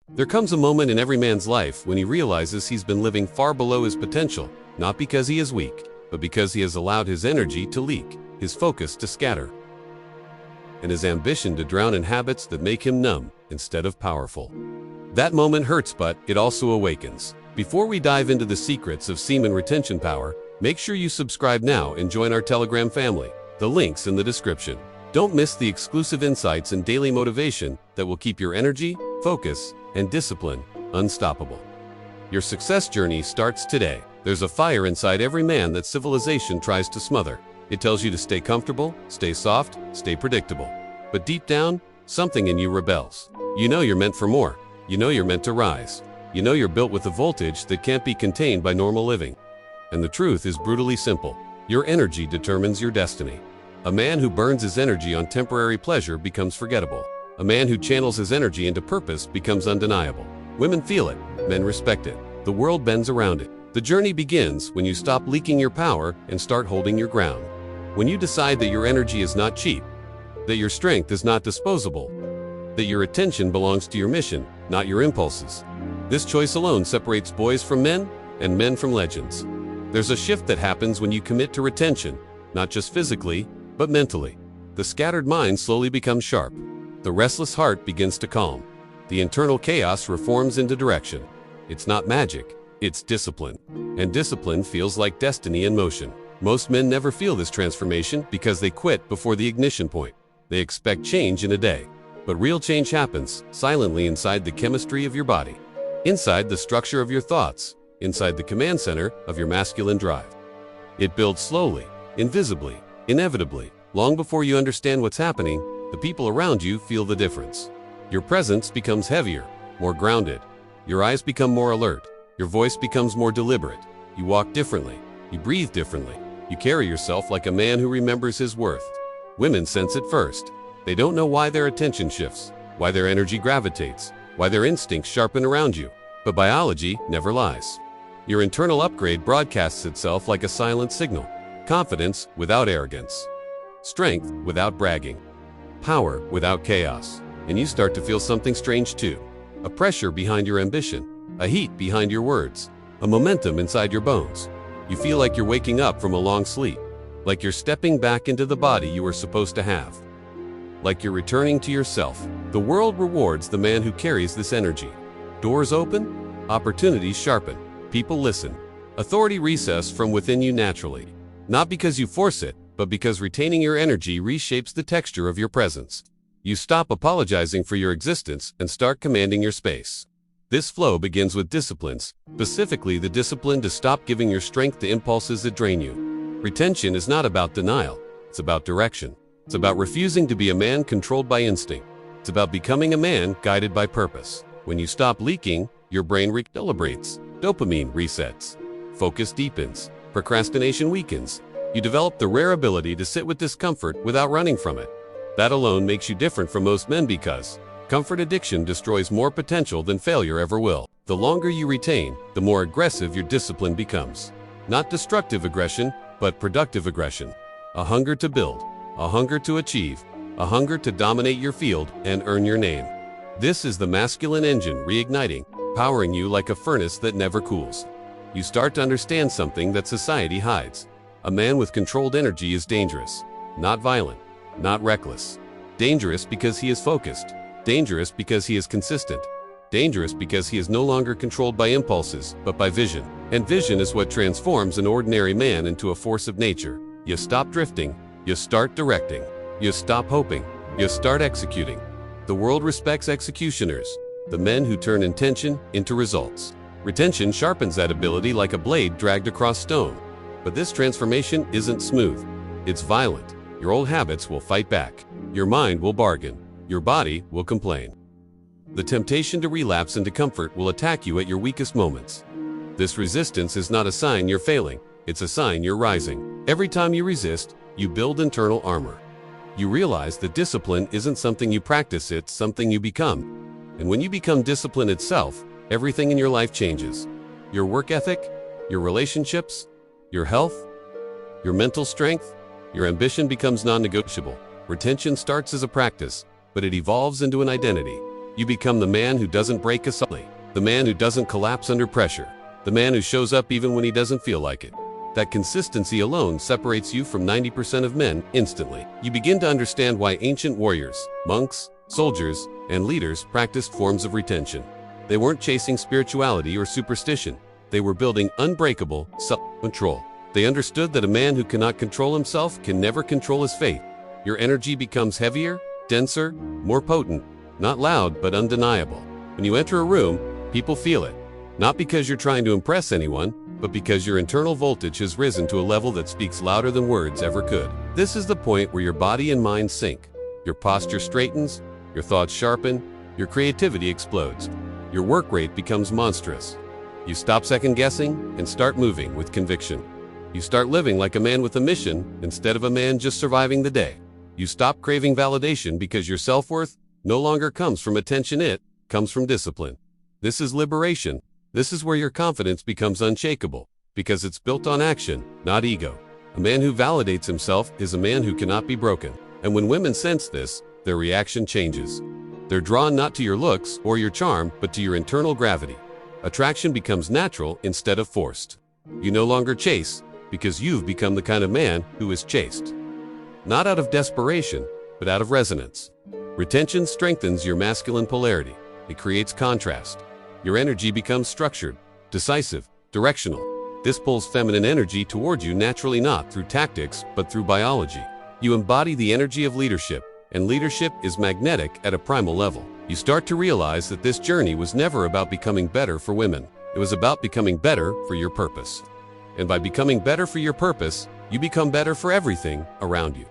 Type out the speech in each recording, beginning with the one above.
There comes a moment in every man's life when he realizes he's been living far below his potential, not because he is weak, but because he has allowed his energy to leak, his focus to scatter, and his ambition to drown in habits that make him numb instead of powerful. That moment hurts, but it also awakens. Before we dive into the secrets of semen retention power, make sure you subscribe now and join our Telegram family. The link's in the description. Don't miss the exclusive insights and daily motivation that will keep your energy, focus, and discipline unstoppable. Your success journey starts today. There's a fire inside every man that civilization tries to smother. It tells you to stay comfortable, stay soft, stay predictable. But deep down, something in you rebels. You know you're meant for more. You know you're meant to rise. You know you're built with a voltage that can't be contained by normal living. And the truth is brutally simple. Your energy determines your destiny. A man who burns his energy on temporary pleasure becomes forgettable. A man who channels his energy into purpose becomes undeniable. Women feel it, men respect it. The world bends around it. The journey begins when you stop leaking your power and start holding your ground. When you decide that your energy is not cheap, that your strength is not disposable, that your attention belongs to your mission, not your impulses. This choice alone separates boys from men and men from legends. There's a shift that happens when you commit to retention, not just physically, but mentally. The scattered mind slowly becomes sharp. The restless heart begins to calm. The internal chaos reforms into direction. It's not magic, it's discipline. And discipline feels like destiny in motion. Most men never feel this transformation because they quit before the ignition point. They expect change in a day. But real change happens silently inside the chemistry of your body, inside the structure of your thoughts, inside the command center of your masculine drive. It builds slowly, invisibly, inevitably. Long before you understand what's happening, the people around you feel the difference. Your presence becomes heavier, more grounded. Your eyes become more alert. Your voice becomes more deliberate. You walk differently. You breathe differently. You carry yourself like a man who remembers his worth. Women sense it first. They don't know why their attention shifts, why their energy gravitates, why their instincts sharpen around you. But biology never lies. Your internal upgrade broadcasts itself like a silent signal. Confidence without arrogance. Strength without bragging. Power without chaos. And you start to feel something strange too. A pressure behind your ambition. A heat behind your words. A momentum inside your bones. You feel like you're waking up from a long sleep. Like you're stepping back into the body you were supposed to have. Like you're returning to yourself. The world rewards the man who carries this energy. Doors open, opportunities sharpen, people listen. Authority recesses from within you naturally. Not because you force it, but because retaining your energy reshapes the texture of your presence. You stop apologizing for your existence and start commanding your space. This flow begins with disciplines, specifically the discipline to stop giving your strength to impulses that drain you. Retention is not about denial, it's about direction. It's about refusing to be a man controlled by instinct. It's about becoming a man guided by purpose. When you stop leaking, your brain recalibrates, dopamine resets, focus deepens, procrastination weakens. You develop the rare ability to sit with discomfort without running from it. That alone makes you different from most men because comfort addiction destroys more potential than failure ever will. The longer you retain, the more aggressive your discipline becomes. Not destructive aggression, but productive aggression. A hunger to build, a hunger to achieve, a hunger to dominate your field and earn your name. This is the masculine engine reigniting, powering you like a furnace that never cools. You start to understand something that society hides. A man with controlled energy is dangerous, not violent, not reckless. Dangerous because he is focused. Dangerous because he is consistent. Dangerous because he is no longer controlled by impulses, but by vision. And vision is what transforms an ordinary man into a force of nature. You stop drifting, you start directing. You stop hoping, you start executing. The world respects executioners, the men who turn intention into results. Retention sharpens that ability like a blade dragged across stone. But this transformation isn't smooth. It's violent. Your old habits will fight back. Your mind will bargain. Your body will complain. The temptation to relapse into comfort will attack you at your weakest moments. This resistance is not a sign you're failing. It's a sign you're rising. Every time you resist, you build internal armor. You realize that discipline isn't something you practice, it's something you become. And when you become discipline itself, everything in your life changes. Your work ethic, your relationships, your health, your mental strength, your ambition becomes non-negotiable. Retention starts as a practice, but it evolves into an identity. You become the man who doesn't break suddenly, the man who doesn't collapse under pressure, the man who shows up even when he doesn't feel like it. That consistency alone separates you from 90% of men instantly. You begin to understand why ancient warriors, monks, soldiers, and leaders practiced forms of retention. They weren't chasing spirituality or superstition. They were building unbreakable self-control. They understood that a man who cannot control himself can never control his fate. Your energy becomes heavier, denser, more potent, not loud but undeniable. When you enter a room, people feel it. Not because you're trying to impress anyone, but because your internal voltage has risen to a level that speaks louder than words ever could. This is the point where your body and mind sync. Your posture straightens, your thoughts sharpen, your creativity explodes. Your work rate becomes monstrous. You stop second-guessing and start moving with conviction. You start living like a man with a mission instead of a man just surviving the day. You stop craving validation because your self-worth no longer comes from attention, it comes from discipline. This is liberation. This is where your confidence becomes unshakable, because it's built on action, not ego. A man who validates himself is a man who cannot be broken. And when women sense this, their reaction changes. They're drawn not to your looks or your charm, but to your internal gravity. Attraction becomes natural instead of forced. You no longer chase, because you've become the kind of man who is chased. Not out of desperation, but out of resonance. Retention strengthens your masculine polarity. It creates contrast. Your energy becomes structured, decisive, directional. This pulls feminine energy toward you naturally, not through tactics, but through biology. You embody the energy of leadership, and leadership is magnetic at a primal level. You start to realize that this journey was never about becoming better for women. It was about becoming better for your purpose. And by becoming better for your purpose, you become better for everything around you.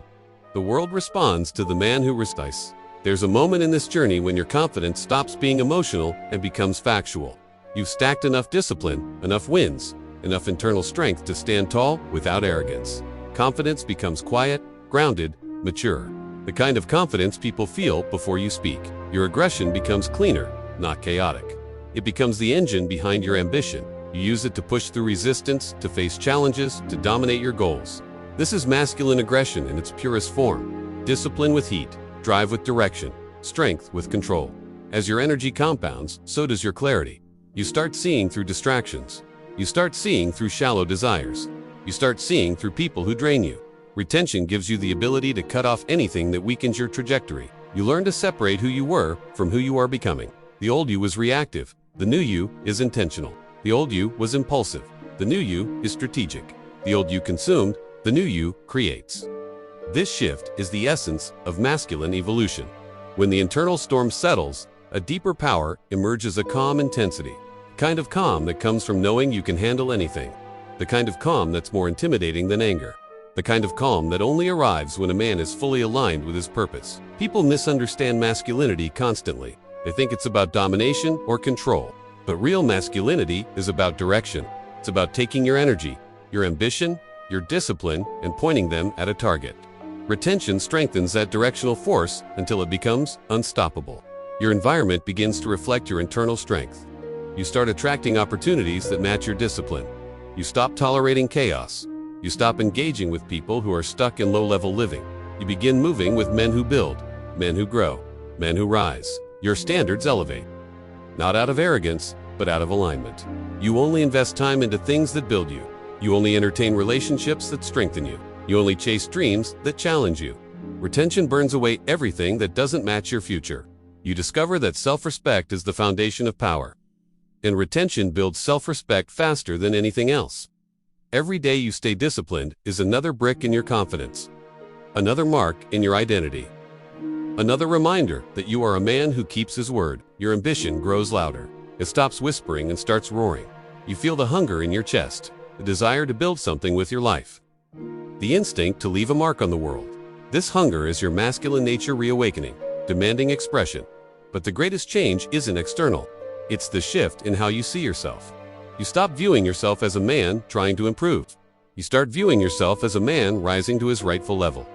The world responds to the man who resists. There's a moment in this journey when your confidence stops being emotional and becomes factual. You've stacked enough discipline, enough wins, enough internal strength to stand tall without arrogance. Confidence becomes quiet, grounded, mature. The kind of confidence people feel before you speak. Your aggression becomes cleaner, not chaotic. It becomes the engine behind your ambition. You use it to push through resistance, to face challenges, to dominate your goals. This is masculine aggression in its purest form. Discipline with heat. Drive with direction, strength with control. As your energy compounds, so does your clarity. You start seeing through distractions. You start seeing through shallow desires. You start seeing through people who drain you. Retention gives you the ability to cut off anything that weakens your trajectory. You learn to separate who you were from who you are becoming. The old you was reactive. The new you is intentional. The old you was impulsive. The new you is strategic. The old you consumed. The new you creates. This shift is the essence of masculine evolution. When the internal storm settles, a deeper power emerges, a calm intensity. The kind of calm that comes from knowing you can handle anything. The kind of calm that's more intimidating than anger. The kind of calm that only arrives when a man is fully aligned with his purpose. People misunderstand masculinity constantly. They think it's about domination or control. But real masculinity is about direction. It's about taking your energy, your ambition, your discipline, and pointing them at a target. Retention strengthens that directional force until it becomes unstoppable. Your environment begins to reflect your internal strength. You start attracting opportunities that match your discipline. You stop tolerating chaos. You stop engaging with people who are stuck in low-level living. You begin moving with men who build, men who grow, men who rise. Your standards elevate. Not out of arrogance, but out of alignment. You only invest time into things that build you. You only entertain relationships that strengthen you. You only chase dreams that challenge you. Retention burns away everything that doesn't match your future. You discover that self-respect is the foundation of power. And retention builds self-respect faster than anything else. Every day you stay disciplined is another brick in your confidence. Another mark in your identity. Another reminder that you are a man who keeps his word. Your ambition grows louder. It stops whispering and starts roaring. You feel the hunger in your chest, the desire to build something with your life. The instinct to leave a mark on the world. This hunger is your masculine nature reawakening, demanding expression. But the greatest change isn't external. It's the shift in how you see yourself. You stop viewing yourself as a man trying to improve. You start viewing yourself as a man rising to his rightful level.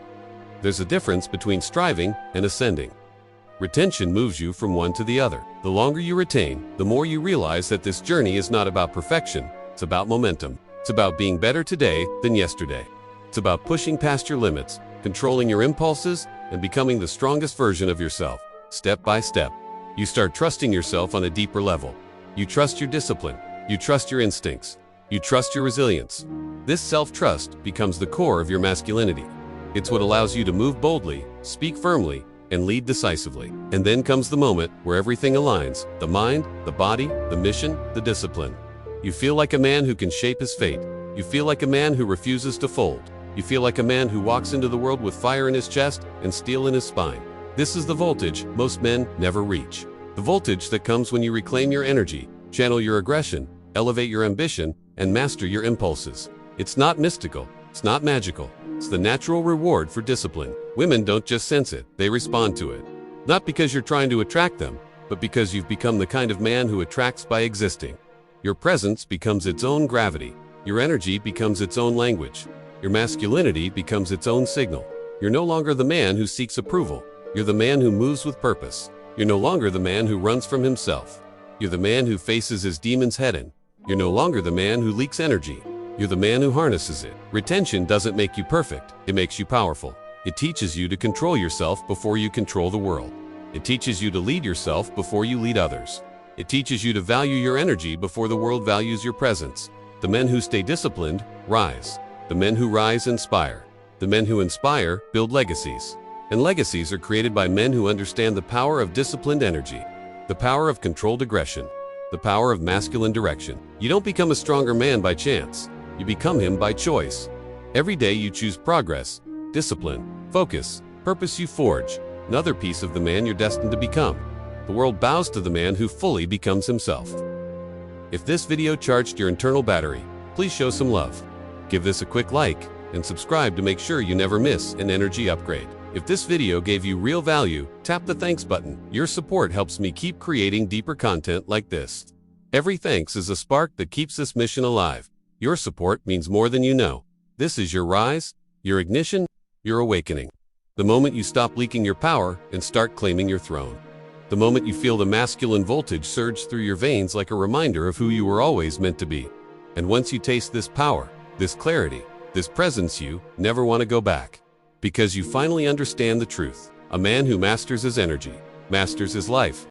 There's a difference between striving and ascending. Retention moves you from one to the other. The longer you retain, the more you realize that this journey is not about perfection. It's about momentum. It's about being better today than yesterday. It's about pushing past your limits, controlling your impulses, and becoming the strongest version of yourself, step by step. You start trusting yourself on a deeper level. You trust your discipline. You trust your instincts. You trust your resilience. This self-trust becomes the core of your masculinity. It's what allows you to move boldly, speak firmly, and lead decisively. And then comes the moment where everything aligns: the mind, the body, the mission, the discipline. You feel like a man who can shape his fate. You feel like a man who refuses to fold. You feel like a man who walks into the world with fire in his chest and steel in his spine. This is the voltage most men never reach. The voltage that comes when you reclaim your energy, channel your aggression, elevate your ambition, and master your impulses. It's not mystical. It's not magical. It's the natural reward for discipline. Women don't just sense it, they respond to it. Not because you're trying to attract them, but because you've become the kind of man who attracts by existing. Your presence becomes its own gravity. Your energy becomes its own language. Your masculinity becomes its own signal. You're no longer the man who seeks approval. You're the man who moves with purpose. You're no longer the man who runs from himself. You're the man who faces his demons head-on. You're no longer the man who leaks energy. You're the man who harnesses it. Retention doesn't make you perfect. It makes you powerful. It teaches you to control yourself before you control the world. It teaches you to lead yourself before you lead others. It teaches you to value your energy before the world values your presence. The men who stay disciplined rise. The men who rise inspire. The men who inspire build legacies. And legacies are created by men who understand the power of disciplined energy, the power of controlled aggression, the power of masculine direction. You don't become a stronger man by chance. You become him by choice. Every day you choose progress, discipline, focus, purpose. You forge another piece of the man you're destined to become. The world bows to the man who fully becomes himself. If this video charged your internal battery, please show some love. Give this a quick like and subscribe to make sure you never miss an energy upgrade. If this video gave you real value, tap the thanks button. Your support helps me keep creating deeper content like this. Every thanks is a spark that keeps this mission alive. Your support means more than you know. This is your rise, your ignition, your awakening. The moment you stop leaking your power and start claiming your throne. The moment you feel the masculine voltage surge through your veins like a reminder of who you were always meant to be. And once you taste this power, this clarity, this presence, you never want to go back. Because you finally understand the truth. A man who masters his energy, masters his life,